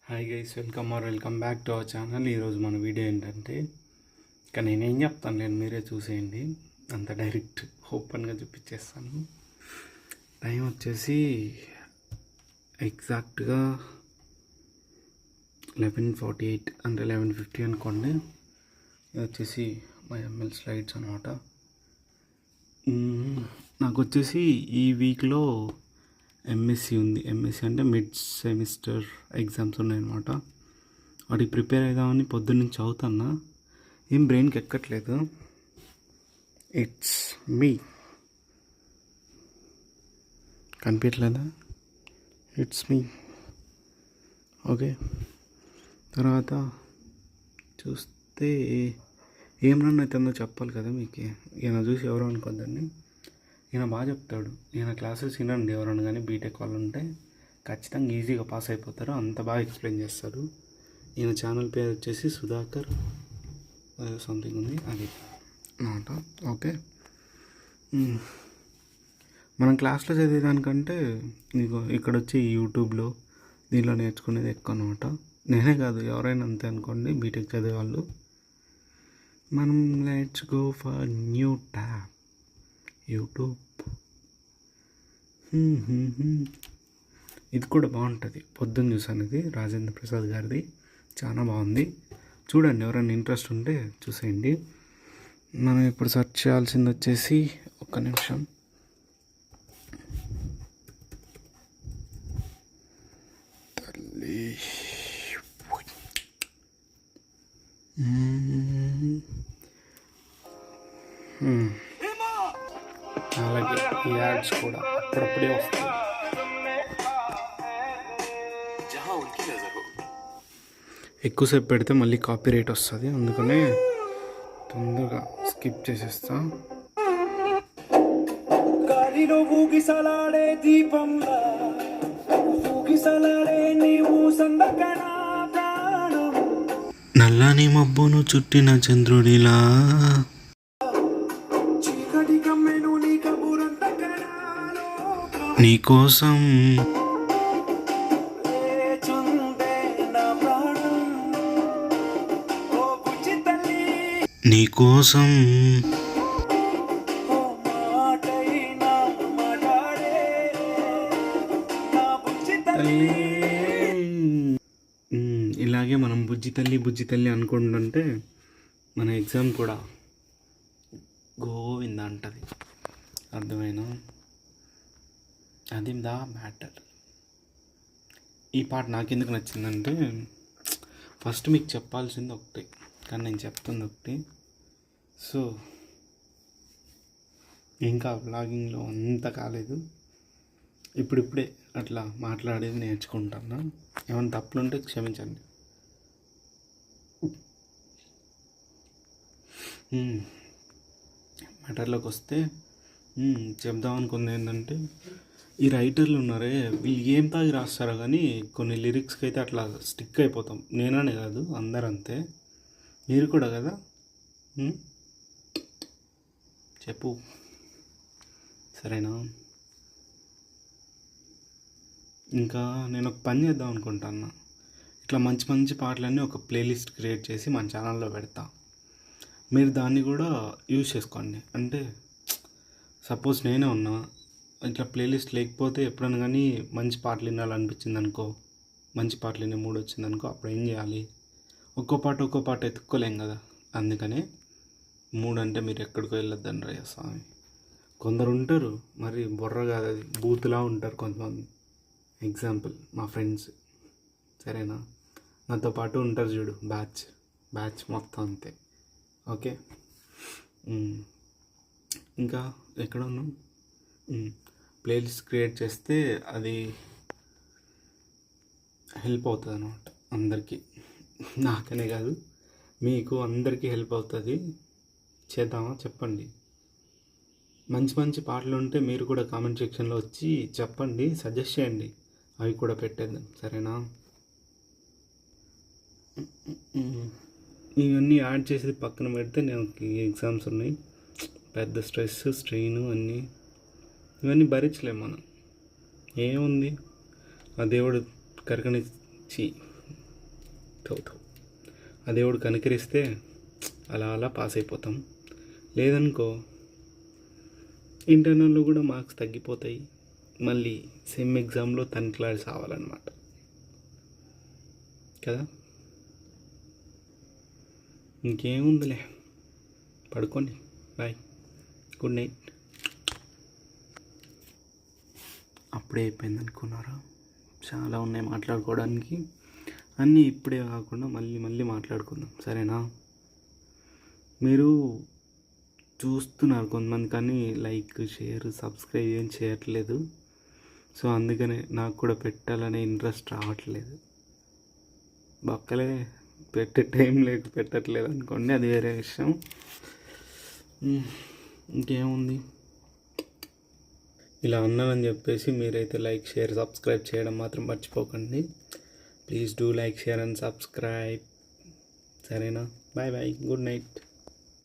Hi guys, welcome back to our channel. ఈరోజు మన video ఏంటంటే, ఇక నేనేం చెప్తాను లేదు, మీరే చూసేయండి. అంత డైరెక్ట్ ఓపెన్గా చూపించేస్తాను. టైం వచ్చేసి ఎగ్జాక్ట్గా 11:48 అంటే 11:50 అనుకోండి. ఇది వచ్చేసి మా ఎంఎల్ స్లైడ్స్ అనమాట. నాకు వచ్చేసి ఈ వీక్లో ఎంఎస్సి ఉంది. ఎంఎస్సి అంటే మిడ్ సెమిస్టర్ ఎగ్జామ్స్ ఉన్నాయన్నమాట. వాటికి ప్రిపేర్ అవుదామని పొద్దున్న చదువుతున్నా, ఏం బ్రెయిన్కి ఎక్కట్లేదు. ఇట్స్ మీ కనిపించలేదా? It's me okay. తర్వాత చూస్తే ఏం రన్ అవుతుందో చెప్పాలి కదా మీకు. ఈయన చూసి ఎవరో అనుకోద్దండి, ఈయన బాగా చెప్తాడు. ఈయన క్లాసెస్ వినండి ఎవరన్నా, కానీ బీటెక్ వాళ్ళు ఉంటే ఖచ్చితంగా ఈజీగా పాస్ అయిపోతారు, అంత బాగా ఎక్స్ప్లెయిన్ చేస్తారు. ఈయన ఛానల్ పేరు వచ్చేసి సుధాకర్ సంథింగ్ ఉంది, అది అనమాట. ఓకే, మనం క్లాస్లో చదివేదానికంటే మీకు ఇక్కడ వచ్చి యూట్యూబ్లో దీనిలో నేర్చుకునేది ఎక్కువ అనమాట. నేనే కాదు, ఎవరైనా అంతే అనుకోండి, బీటెక్ చదివేవాళ్ళు. మనం let's go for new tab YouTube. ఇది కూడా బాగుంటుంది, పొద్దున్న చూసాను. ఇది రాజేంద్ర ప్రసాద్ గారిది, చాలా బాగుంది. చూడండి, ఎవరైనా ఇంట్రెస్ట్ ఉంటే చూసేయండి. మనం ఇప్పుడు సెర్చ్ చేయాల్సింది వచ్చేసి, ఒక్క నిమిషం, తల్లి అలాగే ఈ యాడ్స్ కూడా అప్పుడప్పుడే వస్తాయి. ఎక్కువసేపు పెడితే మళ్ళీ కాపీ రైట్ వస్తుంది, అందుకనే తొందరగా స్కిప్ చేసేస్తా. గాలిలో ఊగిసలాడే దీపంలా ఊగిసలాడే నీవు సందకనా ప్రాణం, నల్లని మబ్బును చుట్టిన చంద్రుడిలా చీకటి కమ్మెను నీ కబురంత కనాలో నీకోసం నీకోసం ఇలాగే మనం బుజ్జి తల్లి అనుకుంటుంటే మన ఎగ్జామ్ కూడా గోవింద అంటది, అర్థమైనా? అది దా మ్యాటర్. ఈ పాట నాకెందుకు నచ్చిందంటే, ఫస్ట్ మీకు చెప్పాల్సింది ఒకటి, కానీ నేను చెప్తుంది ఒకటి. సో ఇంకా వ్లాగింగ్లో అంత కాలేదు, ఇప్పుడిప్పుడే అట్లా మాట్లాడేది నేర్చుకుంటున్నా. ఏమైనా తప్పులుంటే క్షమించండి. మ్యాటర్లోకి వస్తే, చెప్దాం అనుకుంది ఏంటంటే, ఈ రైటర్లు ఉన్నారే, వీళ్ళు ఏం తాగి రాస్తారో కానీ కొన్ని లిరిక్స్కి అయితే అట్లా స్టిక్ అయిపోతాం. నేననే కాదు, అందరంతే, మీరు కూడా కదా. చెప్పు, సరేనా? ఇంకా నేను ఒక పని చేద్దాం అనుకుంటున్నా, ఇట్లా మంచి మంచి పాటలన్నీ ఒక ప్లేలిస్ట్ క్రియేట్ చేసి మన ఛానల్లో పెడతా. మీరు దాన్ని కూడా యూజ్ చేసుకోండి. అంటే సపోజ్ నేనే ఉన్నా, ఇట్లా ప్లేలిస్ట్ లేకపోతే ఎప్పుడైనా కానీ మంచి పాటలు వినాలనిపించింది అనుకో, మంచి పాటలు వినే మూడు వచ్చింది అనుకో, అప్పుడు ఏం చేయాలి? ఒక్కో పాట ఎత్తుక్కోలేం కదా. అందుకనే మూడు అంటే మీరు ఎక్కడికో వెళ్ళొద్దని రా స్వామి. కొందరు ఉంటారు మరి బుర్ర కాదు, అది బూతులా ఉంటారు కొంతమంది. ఎగ్జాంపుల్ మా ఫ్రెండ్స్, సరేనా? నాతో పాటు ఉంటారు చూడు, బ్యాచ్ మొత్తం అంతే. ఓకే, ఇంకా ఎక్కడ ఉన్నాం? ప్లేలిస్ట్ క్రియేట్ చేస్తే అది హెల్ప్ అవుతుంది అన్నమాట అందరికీ, నాకనే కాదు మీకు అందరికీ హెల్ప్ అవుతుంది. చేద్దామా చెప్పండి? మంచి మంచి పాటలు ఉంటే మీరు కూడా కామెంట్ సెక్షన్లో వచ్చి చెప్పండి, సజెస్ట్ చేయండి, అవి కూడా పెట్టేద్దాం, సరేనా? ఇవన్నీ యాడ్ చేసేది పక్కన పెడితే, నేను ఎగ్జామ్స్ ఉన్నాయి, పెద్ద స్ట్రెస్ స్ట్రెయిన్ అన్నీ, ఇవన్నీ భరించలేము మనం. ఏముంది, ఆ దేవుడు కరకనిచ్చి అవుతాం. ఆ దేవుడు కనికరిస్తే అలా అలా పాస్ అయిపోతాం. లేదనుకో ఇంటర్నల్లో కూడా మార్క్స్ తగ్గిపోతాయి. మళ్ళీ సెమ్ ఎగ్జామ్లో తనకిలాడి సావాలన్నమాట కదా. ఇంకేముందిలే, పడుకోండి. Bye, good night. అప్పుడే అయిపోయింది అనుకున్నారా? చాలా ఉన్నాయి మాట్లాడుకోవడానికి. అన్నీ ఇప్పుడే కాకుండా మళ్ళీ మళ్ళీ మాట్లాడుకుందాం, సరేనా? మీరు చూస్తున్నారు కొంతమంది, కానీ లైక్, షేర్, సబ్స్క్రైబ్ ఏం చేయట్లేదు. సో అందుకనే నాకు కూడా పెట్టాలనే ఇంట్రెస్ట్ రావట్లేదు. బక్కలే, పెట్టే టైం లేక పెట్టట్లేదు అనుకోండి, అది వేరే విషయం. ఇంకేముంది, ఇలా అన్నానని చెప్పేసి మీరైతే లైక్, షేర్, సబ్స్క్రైబ్ చేయడం మాత్రం మర్చిపోకండి. Please do like, share and subscribe, సరేనా? Bye bye, good night.